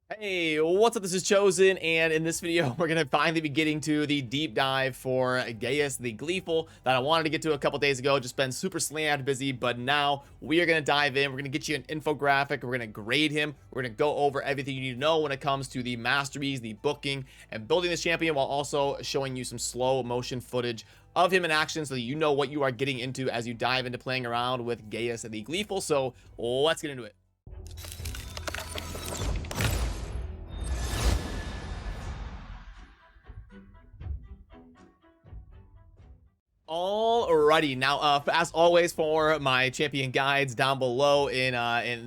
Hey, what's up? This is Chosen, and in this video, we're going to finally be getting to the deep dive for Gaius the Gleeful that I wanted to get to a couple days ago. Just been super slammed busy, but now we are going to dive in. We're going to get you an infographic. We're going to grade him. We're going to go over everything you need to know when it comes to the masteries, the booking, and building this champion, while also showing you some slow motion footage of him in action so that you know what you are getting into as you dive into playing around with Gaius the Gleeful. So let's get into it. Alrighty, now as always, for my champion guides down below in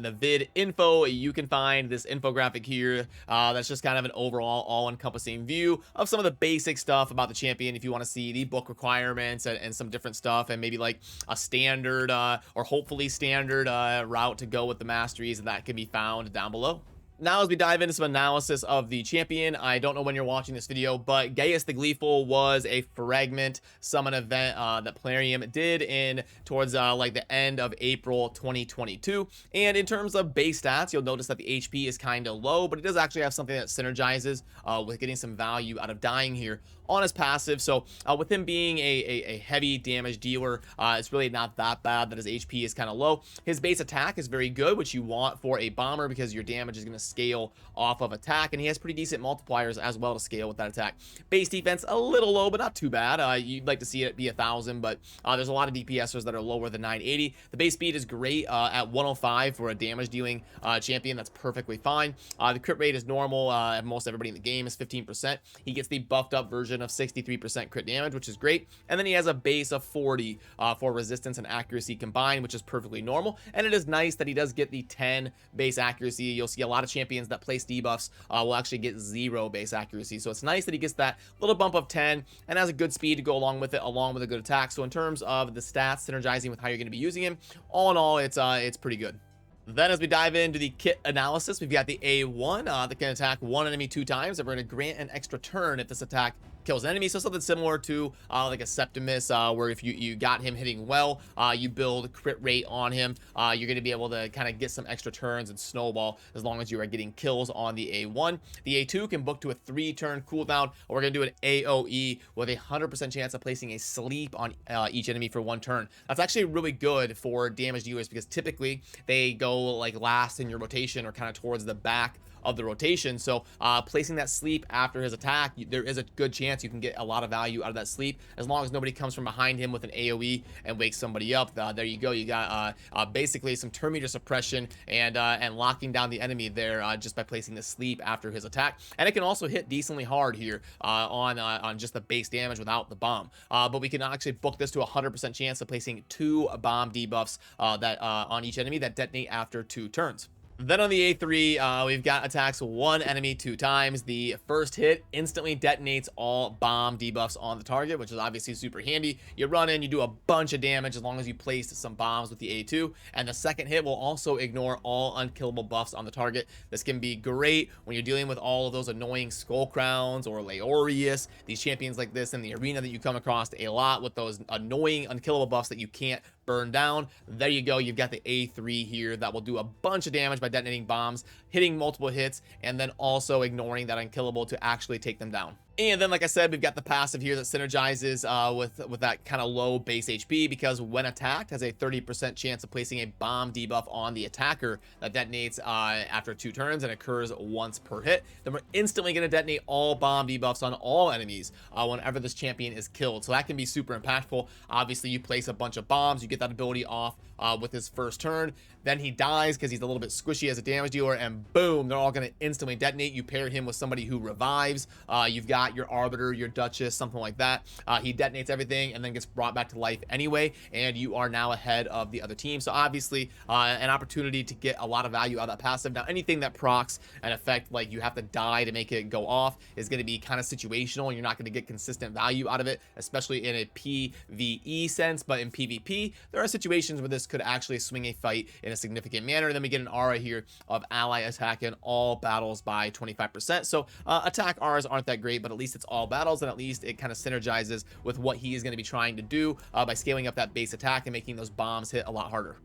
the vid info, you can find this infographic here that's just kind of an overall all-encompassing view of some of the basic stuff about the champion. If you want to see the book requirements and some different stuff, and maybe like a standard or hopefully standard route to go with the masteries, that can be found down below. Now, as we dive into some analysis of the champion, I don't know when you're watching this video, but Gaius the Gleeful was a fragment summon event that Plarium did in towards like the end of April 2022. And in terms of base stats, you'll notice that the HP is kind of low, but it does actually have something that synergizes with getting some value out of dying here on his passive. So with him being a heavy damage dealer, it's really not that bad that his HP is kind of low. His base attack is very good, which you want for a bomber because your damage is going to scale off of attack, and he has pretty decent multipliers as well to scale with that attack. Base defense a little low, but not too bad. You'd like to see it be 1,000, but there's a lot of DPSers that are lower than 980. The base speed is great at 105 for a damage dealing champion. That's perfectly fine. The crit rate is normal. Most everybody in the game is 15%. He gets the buffed up version of 63% crit damage, which is great, and then he has a base of 40 for resistance and accuracy combined, which is perfectly normal. And it is nice that he does get the 10 base accuracy. You'll see a lot of champions that place debuffs will actually get 0 base accuracy, so it's nice that he gets that little bump of 10 and has a good speed to go along with it, along with a good attack. So in terms of the stats synergizing with how you're going to be using him, all in all, it's pretty good. Then, as we dive into the kit analysis, we've got the A1 that can attack one enemy 2 times, and we're going to grant an extra turn if this attack kills an enemy. So something similar to like a Septimus, where if you got him hitting well, you build crit rate on him, you're going to be able to kind of get some extra turns and snowball as long as you are getting kills on the A1. The A2 can book to a 3-turn cooldown. We're going to do an AoE with a 100% chance of placing a sleep on each enemy for 1 turn. That's actually really good for damage dealers because typically they go like last in your rotation or kind of towards the back of the rotation. So placing that sleep after his attack, there is a good chance you can get a lot of value out of that sleep as long as nobody comes from behind him with an AoE and wakes somebody up. There you go. You got basically some turn meter suppression and locking down the enemy there just by placing the sleep after his attack. And it can also hit decently hard here on just the base damage without the bomb. But we can actually book this to a 100% chance of placing 2 bomb debuffs that on each enemy that detonate after 2 turns. Then on the A3, we've got attacks 1 enemy 2 times. The first hit instantly detonates all bomb debuffs on the target, which is obviously super handy. You run in, you do a bunch of damage as long as you place some bombs with the A2. And the second hit will also ignore all unkillable buffs on the target. This can be great when you're dealing with all of those annoying Skull Crowns or Leorius, these champions like this in the arena that you come across a lot with those annoying unkillable buffs that you can't burn down. There you go. You've got the A3 here that will do a bunch of damage by detonating bombs, hitting multiple hits, and then also ignoring that unkillable to actually take them down. And then, like I said, we've got the passive here that synergizes with that kind of low base HP, because when attacked, has a 30% chance of placing a bomb debuff on the attacker that detonates after 2 turns and occurs once per hit. Then we're instantly going to detonate all bomb debuffs on all enemies whenever this champion is killed. So that can be super impactful. Obviously, you place a bunch of bombs, you get that ability off with his first turn. Then he dies because he's a little bit squishy as a damage dealer, and boom, they're all going to instantly detonate. You pair him with somebody who revives. You've got your Arbiter, your Duchess, something like that. He detonates everything and then gets brought back to life anyway, and you are now ahead of the other team. So obviously, an opportunity to get a lot of value out of that passive. Now, anything that procs an effect like you have to die to make it go off is going to be kind of situational, and you're not going to get consistent value out of it, especially in a PvE sense. But in PvP, there are situations where this could actually swing a fight in a significant manner. And then we get an aura here of ally attack in all battles by 25%. So attack auras aren't that great, but at least it's all battles, and at least it kind of synergizes with what he is going to be trying to do by scaling up that base attack and making those bombs hit a lot harder.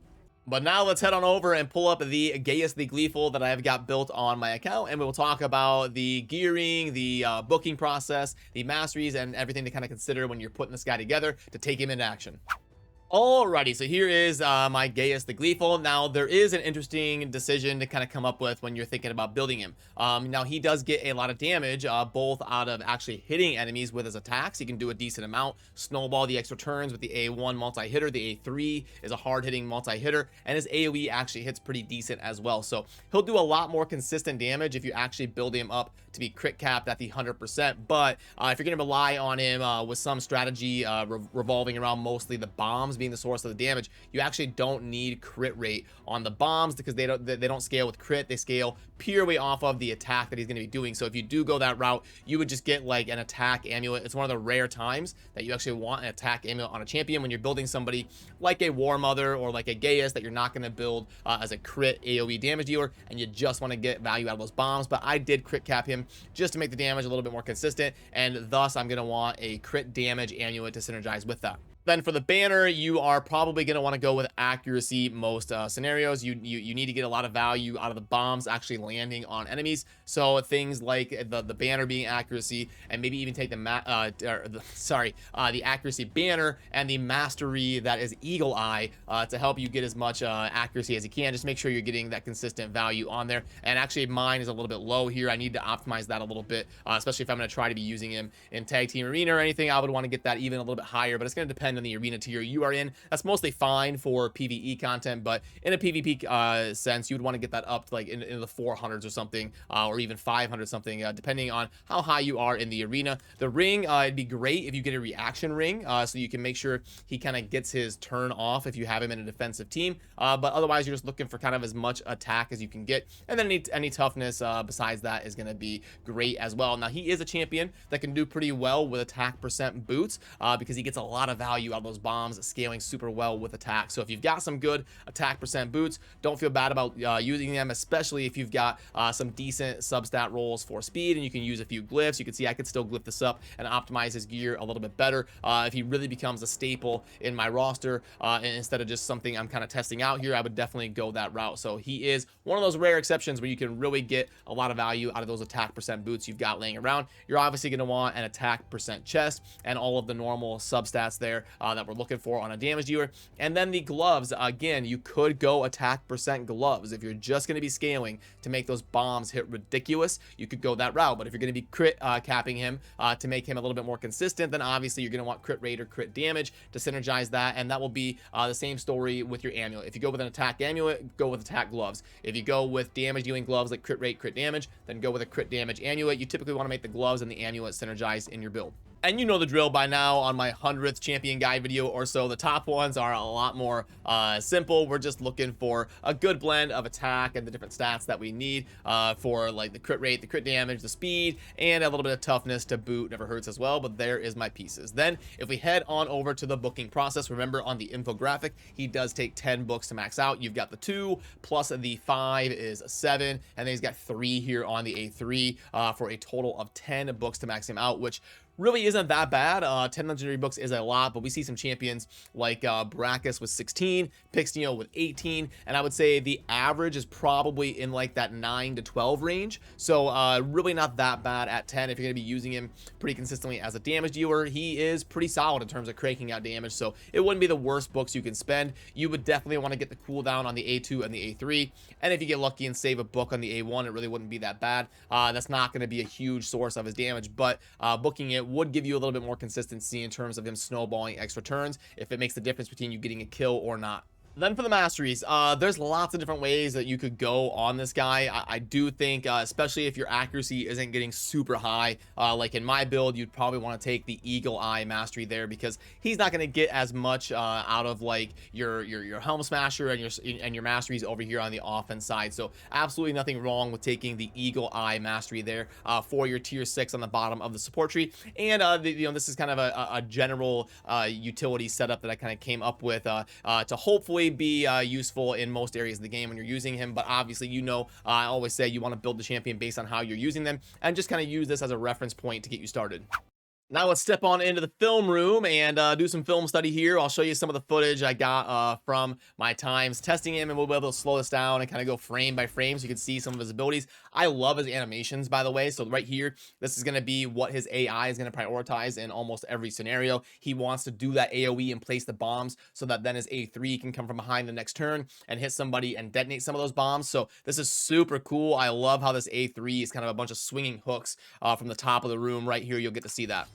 But now let's head on over and pull up the Gaius the Gleeful that I've got built on my account, and we'll talk about the gearing, the booking process, the masteries, and everything to kind of consider when you're putting this guy together to take him into action. Alrighty, so here is my Gaius the Gleeful. Now, there is an interesting decision to kind of come up with when you're thinking about building him. Now, he does get a lot of damage, both out of actually hitting enemies with his attacks. He can do a decent amount, snowball the extra turns with the A1 multi-hitter. The A3 is a hard-hitting multi-hitter, and his AoE actually hits pretty decent as well. So, he'll do a lot more consistent damage if you actually build him up to be crit capped at the 100%. But if you're going to rely on him with some strategy revolving around mostly the bombs being the source of the damage, you actually don't need crit rate on the bombs because they don't scale with crit. They scale purely off of the attack that he's going to be doing. So if you do go that route, you would just get like an attack amulet. It's one of the rare times that you actually want an attack amulet on a champion when you're building somebody like a War Mother or like a Gaius that you're not going to build as a crit AoE damage dealer, and you just want to get value out of those bombs. But I did crit cap him just to make the damage a little bit more consistent, and thus I'm going to want a crit damage amulet to synergize with that. Then for the banner, you are probably going to want to go with accuracy most scenarios. You need to get a lot of value out of the bombs actually landing on enemies. So things like the banner being accuracy, and maybe even take the accuracy banner and the mastery that is Eagle Eye to help you get as much accuracy as you can. Just make sure you're getting that consistent value on there. And actually mine is a little bit low here. I need to optimize that a little bit, especially if I'm going to try to be using him in tag team arena or anything. I would want to get that even a little bit higher, but it's going to depend on the arena tier you are in. That's mostly fine for PvE content, but in a PvP sense, you would want to get that up to like in the 400s or something, or even 500 something, depending on how high you are in the arena. The ring, it'd be great if you get a reaction ring, so you can make sure he kind of gets his turn off if you have him in a defensive team, but otherwise you're just looking for kind of as much attack as you can get, and then any toughness besides that is going to be great as well. Now, he is a champion that can do pretty well with attack percent boots, because he gets a lot of value out of those bombs, scaling super well with attack. So if you've got some good attack percent boots, don't feel bad about using them, especially if you've got some decent substat rolls for speed, and you can use a few glyphs. You can see I could still glyph this up and optimize his gear a little bit better if he really becomes a staple in my roster, and instead of just something I'm kind of testing out here. I would definitely go that route. So he is one of those rare exceptions where you can really get a lot of value out of those attack percent boots you've got laying around. You're obviously going to want an attack percent chest and all of the normal substats there that we're looking for on a damage dealer. And then the gloves, again, you could go attack percent gloves. If you're just going to be scaling to make those bombs hit ridiculous, you could go that route. But if you're going to be crit capping him to make him a little bit more consistent, then obviously you're going to want crit rate or crit damage to synergize that, and that will be the same story with your amulet. If you go with an attack amulet, go with attack gloves. If you go with damage dealing gloves like crit rate, crit damage, then go with a crit damage amulet. You typically want to make the gloves and the amulet synergize in your build. And you know the drill by now. On my 100th champion guide video or so, the top ones are a lot more simple. We're just looking for a good blend of attack and the different stats that we need for like the crit rate, the crit damage, the speed, and a little bit of toughness to boot. Never hurts as well, but there is my pieces. Then if we head on over to the booking process, remember on the infographic, he does take 10 books to max out. You've got the 2 plus the 5 is 7, and then he's got 3 here on the A3 for a total of 10 books to max him out, which really isn't that bad. 10 legendary books is a lot, but we see some champions like Brackus with 16, Pixneo with 18, and I would say the average is probably in like that 9 to 12 range. So really not that bad at 10 if you're going to be using him pretty consistently as a damage dealer. He is pretty solid in terms of cranking out damage, so it wouldn't be the worst books you can spend. You would definitely want to get the cooldown on the A2 and the A3, and if you get lucky and save a book on the A1, it really wouldn't be that bad. That's not going to be a huge source of his damage, but booking it would give you a little bit more consistency in terms of him snowballing extra turns if it makes the difference between you getting a kill or not. Then for the masteries, there's lots of different ways that you could go on this guy. I do think, especially if your accuracy isn't getting super high, like in my build, you'd probably want to take the Eagle Eye mastery there, because he's not going to get as much out of like your helm smasher and your masteries over here on the offense side. So absolutely nothing wrong with taking the Eagle Eye mastery there for your tier 6 on the bottom of the support tree. And this is kind of a general utility setup that I kind of came up with to hopefully be useful in most areas of the game when you're using him. But obviously, I always say you want to build the champion based on how you're using them, and just kind of use this as a reference point to get you started. Now let's step on into the film room and do some film study here. I'll show you some of the footage I got from my times testing him, and we'll be able to slow this down and kind of go frame by frame so you can see some of his abilities. I love his animations, by the way. So right here, this is going to be what his AI is going to prioritize in almost every scenario. He wants to do that AoE and place the bombs so that then his A3 can come from behind the next turn and hit somebody and detonate some of those bombs. So this is super cool. I love how this A3 is kind of a bunch of swinging hooks from the top of the room. Right here, you'll get to see that.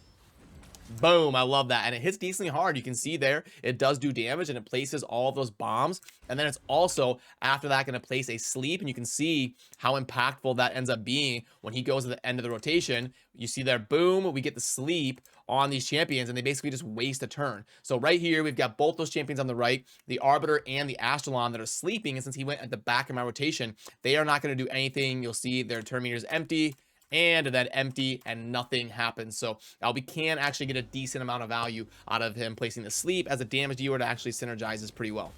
Boom, I love that. And it hits decently hard. You can see there, it does do damage and it places all of those bombs. And then it's also, after that, going to place a sleep. And you can see how impactful that ends up being when he goes to the end of the rotation. You see there, boom, we get the sleep on these champions, and they basically just waste a turn. So right here, we've got both those champions on the right, the Arbiter and the Astalon that are sleeping. And since he went at the back of my rotation, they are not going to do anything. You'll see their turn meter is empty, and then empty, and nothing happens. So we can actually get a decent amount of value out of him placing the sleep, as a damage dealer that actually synergizes pretty well.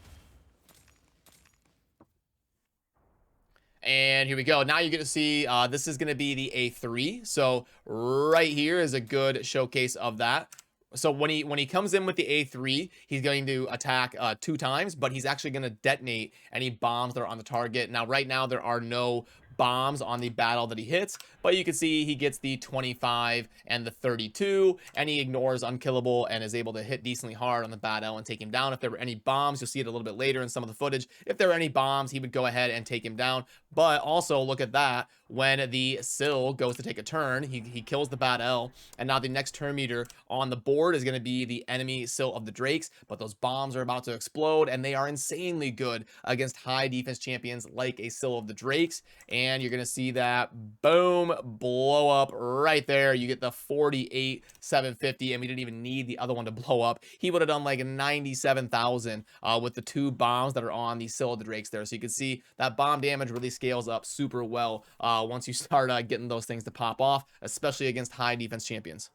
And here we go. Now you get to see this is going to be the A3. So right here is a good showcase of that. So when he comes in with the A3, he's going to attack 2 times, but he's actually going to detonate any bombs that are on the target. Now, right now, there are no bombs on the battle that he hits, but you can see he gets the 25 and the 32, and he ignores unkillable and is able to hit decently hard on the battle and take him down. If there were any bombs, you'll see it a little bit later in some of the footage. If there were any bombs, he would go ahead and take him down. But also, look at that. When the Sill goes to take a turn, he kills the battle, and now the next turn meter on the board is going to be the enemy Sill of the Drakes, but those bombs are about to explode, and they are insanely good against high defense champions like a Sill of the Drakes. And you're going to see that, boom, blow up right there. You get the 48,750, and we didn't even need the other one to blow up. He would have done like 97,000 with the 2 bombs that are on the Sill of the Drakes there. So you can see that bomb damage really scales up super well once you start getting those things to pop off, especially against high defense champions.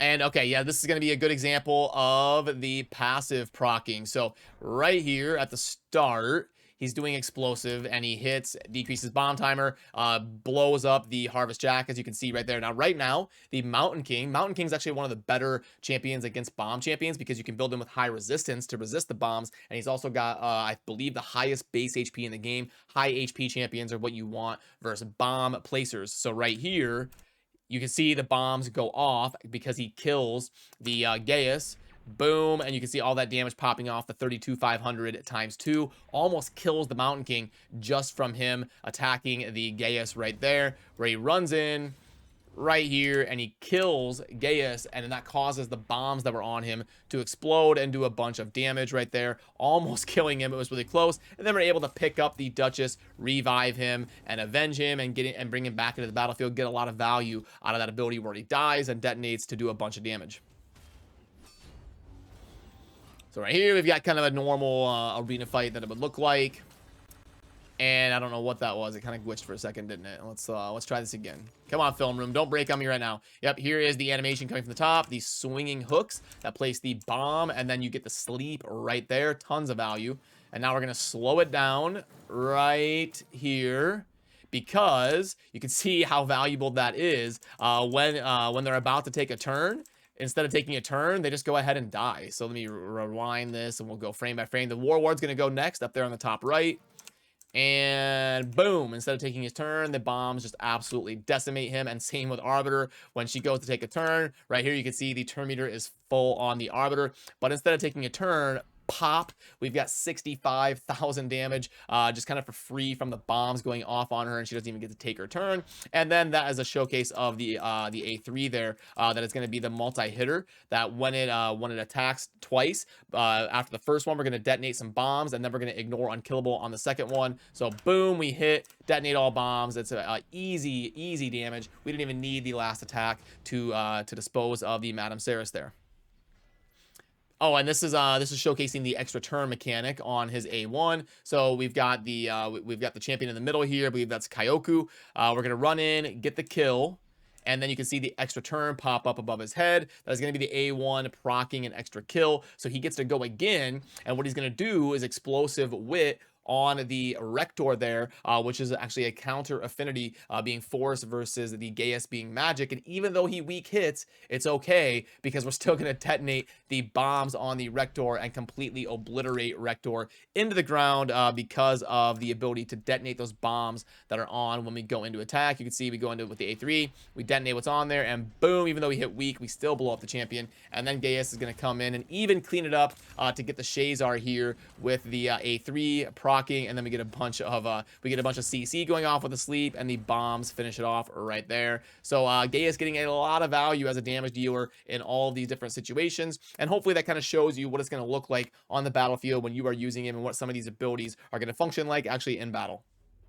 And okay, yeah, this is going to be a good example of the passive procking. So right here at the start, he's doing explosive, and he hits, decreases bomb timer, blows up the Harvest Jack, as you can see right there. Now, right now, the Mountain King is actually one of the better champions against bomb champions, because you can build him with high resistance to resist the bombs, and he's also got, I believe, the highest base HP in the game. High HP champions are what you want versus bomb placers. So right here, you can see the bombs go off because he kills the Gaius. Boom, and you can see all that damage popping off. The 32,500 times 2 almost kills the Mountain King just from him attacking the Gaius right there, where he runs in right here and he kills Gaius, and then that causes the bombs that were on him to explode and do a bunch of damage right there, almost killing him. It was really close, and then we're able to pick up the Duchess, revive him, and avenge him, and bring him back into the battlefield, get a lot of value out of that ability where he dies and detonates to do a bunch of damage. So right here, we've got kind of a normal arena fight that it would look like. And I don't know what that was. It kind of glitched for a second, didn't it? Let's try this again. Come on, film room. Don't break on me right now. Yep, here is the animation coming from the top. These swinging hooks that place the bomb, and then you get the sleep right there. Tons of value. And now we're going to slow it down right here, because you can see how valuable that is when they're about to take a turn. Instead of taking a turn, they just go ahead and die. So let me rewind this, and we'll go frame by frame. The Warlord's going to go next up there on the top right. And boom, instead of taking his turn, the bombs just absolutely decimate him. And same with Arbiter. When she goes to take a turn, right here you can see the turn meter is full on the Arbiter. But instead of taking a turn, pop, we've got 65,000 damage just kind of for free from the bombs going off on her, and she doesn't even get to take her turn. And then that is a showcase of the A3 there, that is going to be the multi-hitter, that when it attacks twice, after the first one, we're going to detonate some bombs, and then we're going to ignore unkillable on the second one. So boom, we hit, detonate all bombs. It's a easy damage. We didn't even need the last attack to dispose of the Madame Ceres there. Oh, and this is showcasing the extra turn mechanic on his A1. So we've got the champion in the middle here. I believe that's Kyoku. We're gonna run in, get the kill, and then you can see the extra turn pop up above his head. That is going to be the A1 proccing an extra kill. So he gets to go again, and what he's going to do is explosive wit on the Rector there, which is actually a counter affinity, being Force versus the Gaius being Magic. And even though he weak hits, it's okay because we're still going to detonate the bombs on the Rector and completely obliterate Rector into the ground, because of the ability to detonate those bombs that are on when we go into attack. You can see we go into it with the A3, we detonate what's on there, and boom, even though we hit weak, we still blow up the champion. And then Gaius is going to come in and even clean it up, to get the Shazar here with the A3 procking, and then we get a bunch of CC going off with the sleep, and the bombs finish it off right there. So Gaius getting a lot of value as a damage dealer in all of these different situations, and hopefully that kind of shows you what it's going to look like on the battlefield when you are using him, and what some of these abilities are going to function like actually in battle.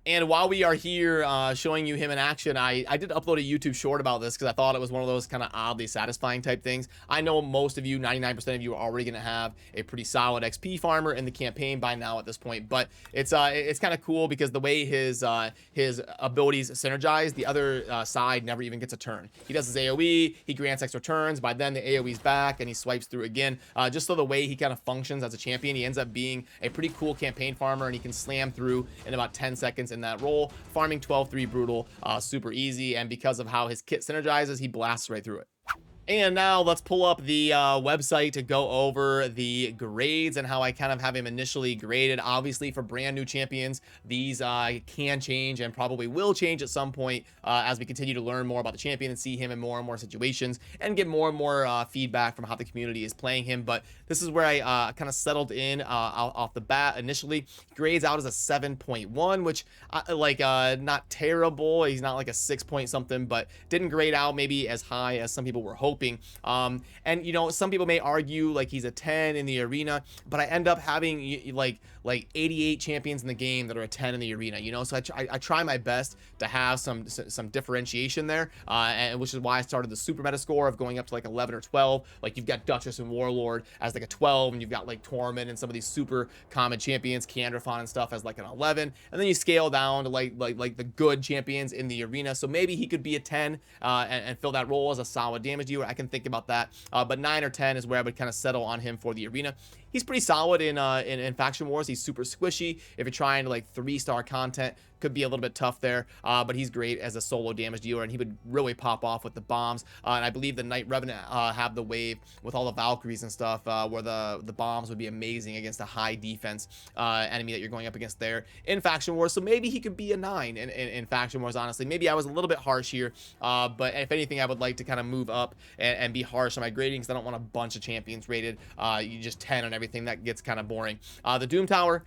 And while we are here showing you him in action, I did upload a YouTube short about this because I thought it was one of those kind of oddly satisfying type things. I know most of you, 99% of you, are already going to have a pretty solid XP farmer in the campaign by now at this point, but it's kind of cool because the way his abilities synergize, the other side never even gets a turn. He does his AoE, he grants extra turns, by then the AoE's back and he swipes through again. Just so the way he kind of functions as a champion, he ends up being a pretty cool campaign farmer, and he can slam through in about 10 seconds in that role, farming 12-3 brutal, super easy, and because of how his kit synergizes, he blasts right through it. And now let's pull up the website to go over the grades and how I kind of have him initially graded. Obviously, for brand new champions, these can change and probably will change at some point as we continue to learn more about the champion and see him in more situations and get more and more feedback from how the community is playing him. But this is where I kind of settled in off the bat initially. Grades out as a 7.1, which not terrible. He's not like a 6 point something, but didn't grade out maybe as high as some people were hoping. And you know, some people may argue like he's a 10 in the arena, but I end up having like 88 champions in the game that are a 10 in the arena, you know. So I try my best to have some differentiation there, and which is why I started the super meta score of going up to like 11 or 12. Like you've got Duchess and Warlord as like a 12, and you've got like Torment and some of these super common champions, Candrafon and stuff as like an 11, and then you scale down to like the good champions in the arena. So maybe he could be a 10 and fill that role as a solid damage dealer. I can think about that, but 9 or 10 is where I would kind of settle on him for the arena. He's pretty solid in Faction Wars. He's super squishy. If you're trying to like 3-star content, could be a little bit tough there, but he's great as a solo damage dealer, and he would really pop off with the bombs. And I believe the Knight Revenant have the wave with all the Valkyries and stuff, where the bombs would be amazing against a high defense enemy that you're going up against there in Faction Wars. So maybe he could be a 9 in Faction Wars, honestly. Maybe I was a little bit harsh here, but if anything, I would like to kind of move up and be harsh on my grading, because I don't want a bunch of champions rated. You just 10 on everything, that gets kind of boring. The Doom Tower,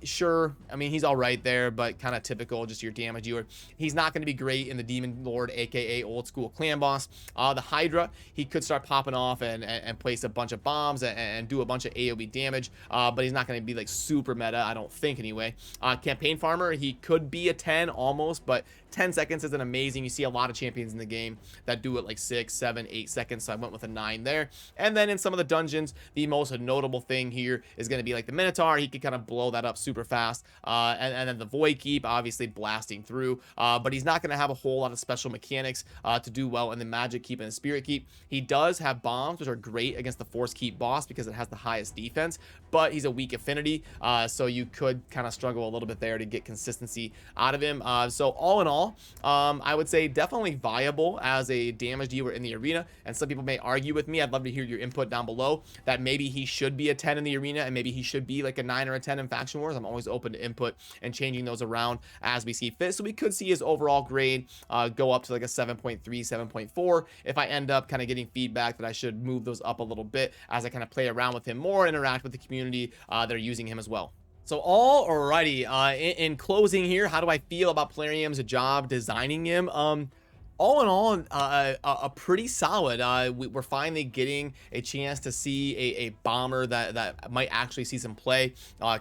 sure, I mean, he's all right there, but kind of typical, just your damage dealer. He's not going to be great in the Demon Lord, aka old school clan boss. The Hydra, he could start popping off and place a bunch of bombs and do a bunch of AoE damage, but he's not going to be like super meta, I don't think, anyway. Campaign farmer, he could be a 10 almost, but 10 seconds isn't amazing. You see a lot of champions in the game that do it like 6, 7, 8 seconds, so I went with a 9 there. And then in some of the dungeons, the most notable thing here is going to be like the Minotaur. He could kind of blow that up super fast, and then the Void Keep, obviously blasting through, but he's not going to have a whole lot of special mechanics to do well in the Magic Keep and the Spirit Keep. He does have bombs, which are great against the Force Keep boss because it has the highest defense, but he's a weak affinity, so you could kind of struggle a little bit there to get consistency out of him. So all in all, I would say definitely viable as a damage dealer in the arena, and some people may argue with me. I'd love to hear your input down below that maybe he should be a 10 in the arena and maybe he should be like a 9 or a 10 in Faction Wars. I'm always open to input and changing those around as we see fit, so we could see his overall grade go up to like a 7.3, 7.4 if I end up kind of getting feedback that I should move those up a little bit as I kind of play around with him more, interact with the community that are using him as well. So alrighty, in closing here, how do I feel about Plarium's job designing him? All in all, a pretty solid. We're finally getting a chance to see a bomber that might actually see some play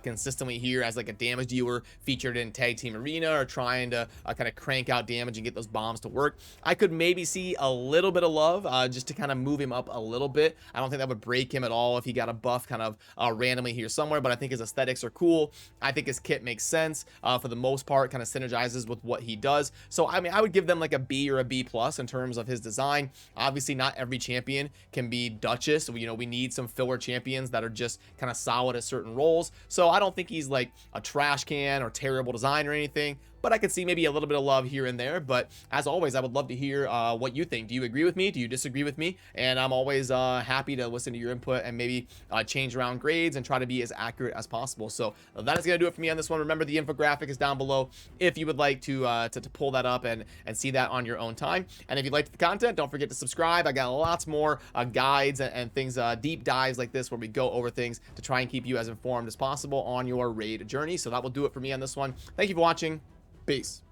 consistently here as like a damage dealer featured in Tag Team Arena, or trying to kind of crank out damage and get those bombs to work. I could maybe see a little bit of love just to kind of move him up a little bit. I don't think that would break him at all if he got a buff kind of randomly here somewhere, but I think his aesthetics are cool. I think his kit makes sense for the most part, kind of synergizes with what he does. So I mean, I would give them like a B or a B plus in terms of his design. Obviously, not every champion can be Duchess. You know, we need some filler champions that are just kind of solid at certain roles. So I don't think he's like a trash can or terrible design or anything, but I could see maybe a little bit of love here and there. But as always, I would love to hear what you think. Do you agree with me? Do you disagree with me? And I'm always happy to listen to your input and maybe change around grades and try to be as accurate as possible. So that is going to do it for me on this one. Remember, the infographic is down below if you would like to pull that up and see that on your own time. And if you liked the content, don't forget to subscribe. I got lots more guides and things, deep dives like this, where we go over things to try and keep you as informed as possible on your raid journey. So that will do it for me on this one. Thank you for watching. Peace.